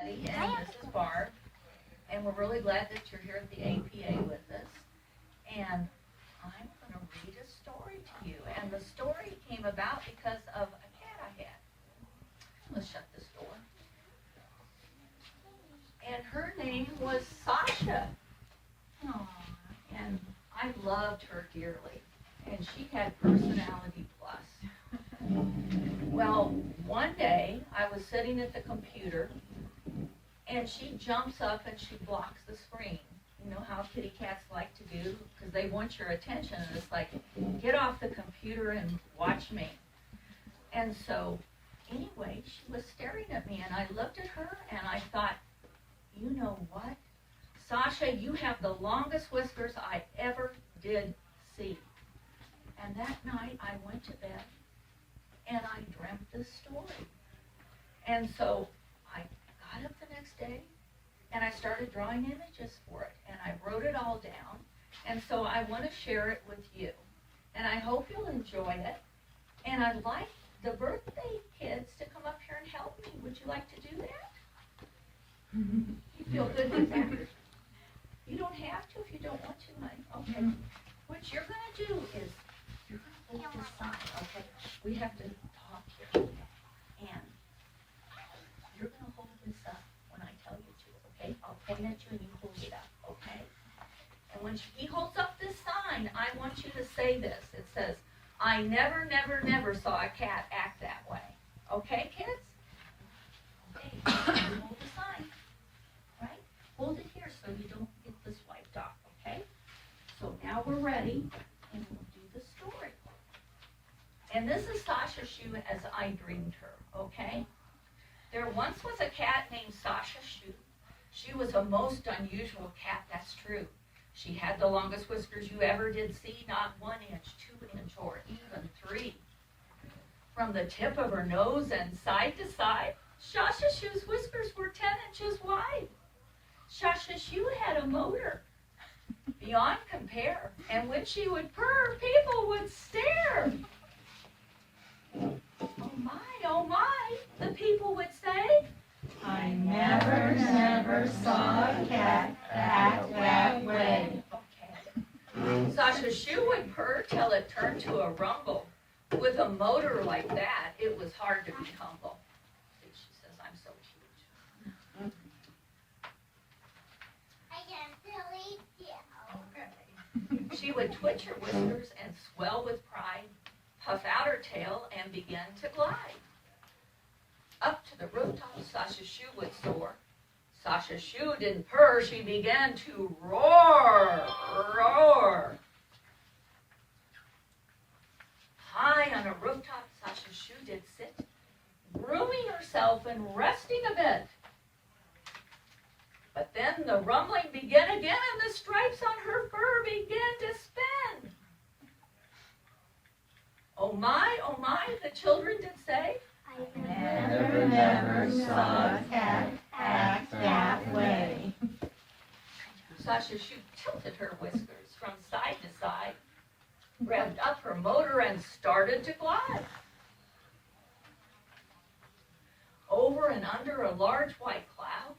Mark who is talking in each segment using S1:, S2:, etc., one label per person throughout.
S1: Kathy, and this is Barb, and we're really glad that you're here at the APA with us. And I'm going to read a story to you, and the story came about because of a cat I had. Let's shut this door. And her name was Sasha. Aww. And I loved her dearly, and she had personality plus. Well, one day I was sitting at the computer, and she jumps up and she blocks the screen. You know how kitty cats like to do, because they want your attention, and it's like, get off the computer and watch me. And so, anyway, she was staring at me, and I looked at her, and I thought, you know what? Sasha, you have the longest whiskers I ever did see. And that night, I went to bed, and I dreamt this story. And so, I got up the next day, and I started drawing images for it, and I wrote it all down, and so I want to share it with you. And I hope you'll enjoy it, and I'd like the birthday kids to come up here and help me. Would you like to do that? You feel good with that? You don't have to if you don't want to, honey. Okay. What you're going to do is, you're going to hold this sign, okay? We have to talk here, and you're going to hold this up when I tell you to, okay? I'll point at you and you hold it up, okay? And when he holds up this sign, I want you to say this. It says, I never, never, never saw a cat act that way. Okay, kids? Okay, you hold the sign, right? Hold it here so you don't get this wiped off, okay? So now we're ready, and we'll do the story. And this is ShaShaShu as I dreamed her, okay? There once was a cat named ShaShaShu. She was a most unusual cat, that's true. She had the longest whiskers you ever did see, not 1 inch, 2 inch, or even 3. From the tip of her nose and side to side, ShaShaShu's whiskers were 10 inches wide. ShaShaShu had a motor beyond compare, and when she would purr, people would stare. Oh my, the people would say,
S2: I never, never saw a cat act that way.
S1: Okay. ShaShaShu would purr till it turned to a rumble. With a motor like that, it was hard to be humble. She says, I'm so huge.
S3: I can't believe you.
S1: Okay. She would twitch her whiskers and swell with pride, puff out her tail, and begin to glide. Up to the rooftop, ShaShaShu would soar. ShaShaShu didn't purr, she began to roar, roar. High on a rooftop, ShaShaShu did sit, grooming herself and resting a bit. But then the rumbling began again, and the stripes on her fur began to spin. Oh my, the children did say,
S3: I
S2: Never, never saw a cat act that way.
S1: ShaShaShu tilted her whiskers from side to side, revved up her motor, and started to glide. Over and under a large white cloud,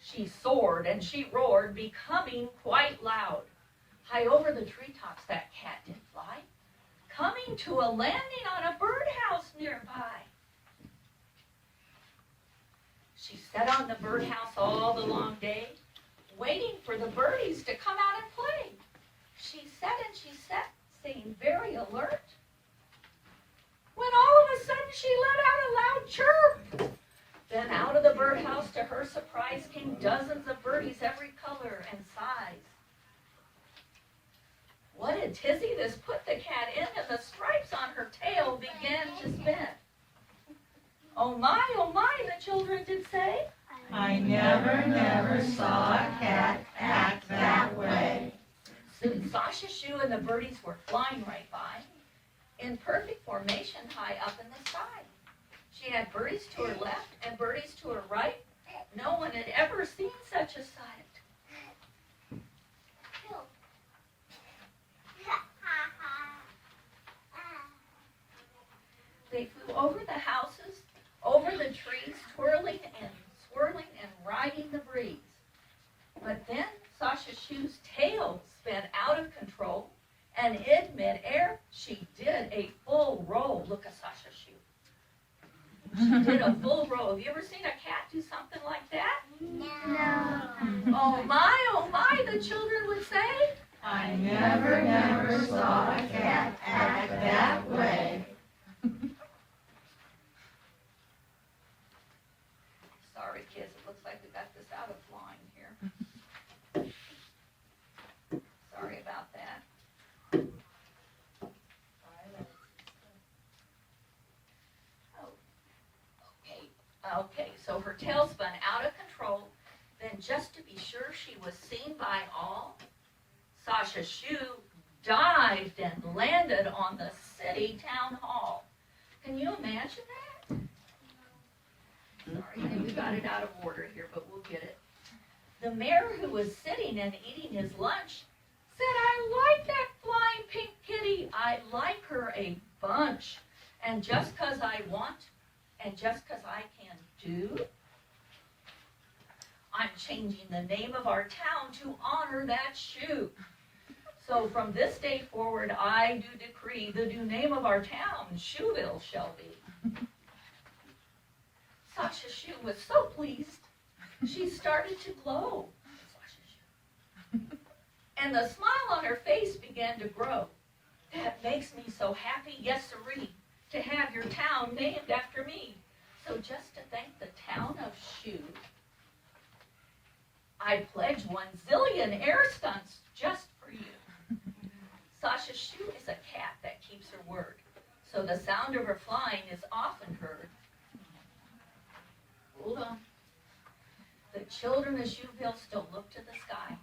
S1: she soared and she roared, becoming quite loud. High over the treetops that cat did fly, coming to a landing on a birdhouse nearby. She sat on the birdhouse all the long day, waiting for the birdies to come out and play. She sat and she sat, staying very alert, when all of a sudden she let out a loud chirp. Then out of the birdhouse, to her surprise, came dozens of birdies, every color and size. What a tizzy this put the cat in, and the stripes on her tail began to spin. Oh my, the children did say,
S2: I never, never saw a cat act that way.
S1: Soon ShaShaShu and the birdies were flying right by, in perfect formation high up in the sky. She had birdies to her left and birdies to her right. No one had ever seen such a sight. They flew over the houses, over the trees, twirling and swirling seen a cat do something like that?
S3: No.
S1: Oh my, the children would say.
S2: I never saw a cat act that way.
S1: Sorry, kids, it looks like we got this out of line here. Sorry about that. Oh, okay, so her tail spun out of control. Then just to be sure she was seen by all, ShaShaShu dived and landed on the city town hall. Can you imagine that? Sorry, I think we got it out of order here, but we'll get it. The mayor, who was sitting and eating his lunch, said, I like that flying pink kitty. I like her a bunch. And just 'cause I want, and just 'cause I can do, I'm changing the name of our town to honor that shoe. So from this day forward, I do decree the new name of our town, Shoeville, shall be. ShaShaShu was so pleased, she started to glow. And the smile on her face began to grow. That makes me so happy, yes sirree, to have your town named after me. So just to thank the town of Shoe, I pledge 1 zillion air stunts just for you. ShaShaShu is a cat that keeps her word, so the sound of her flying is often heard. Hold on. The children of Shoeville still look to the sky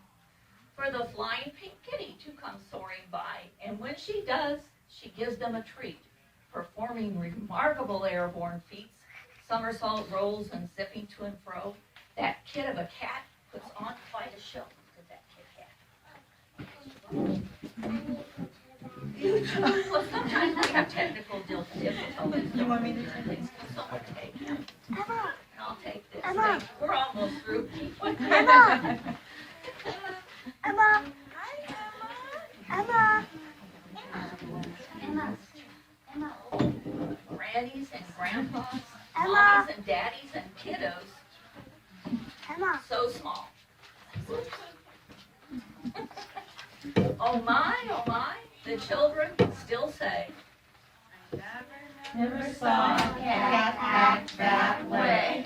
S1: for the flying pink kitty to come soaring by, and when she does, she gives them a treat, performing remarkable airborne feats, somersault rolls and zipping to and fro. That kid of a cat puts on quite a show. Look at that kid cat. You too. Well, sometimes we have technical difficulties.
S2: You want me to
S1: take things? Someone take him.
S3: Emma.
S1: And I'll take this.
S3: Emma.
S1: We're almost through.
S3: Emma. Emma. Emma. Emma. Emma.
S1: Grannies and grandpas,
S3: Emma.
S1: mommies and daddies and kiddos,
S3: Emma.
S1: so small. Oh my, the children still say,
S2: Never saw a cat act that way.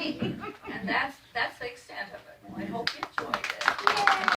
S1: and that's the extent of it. I hope you enjoyed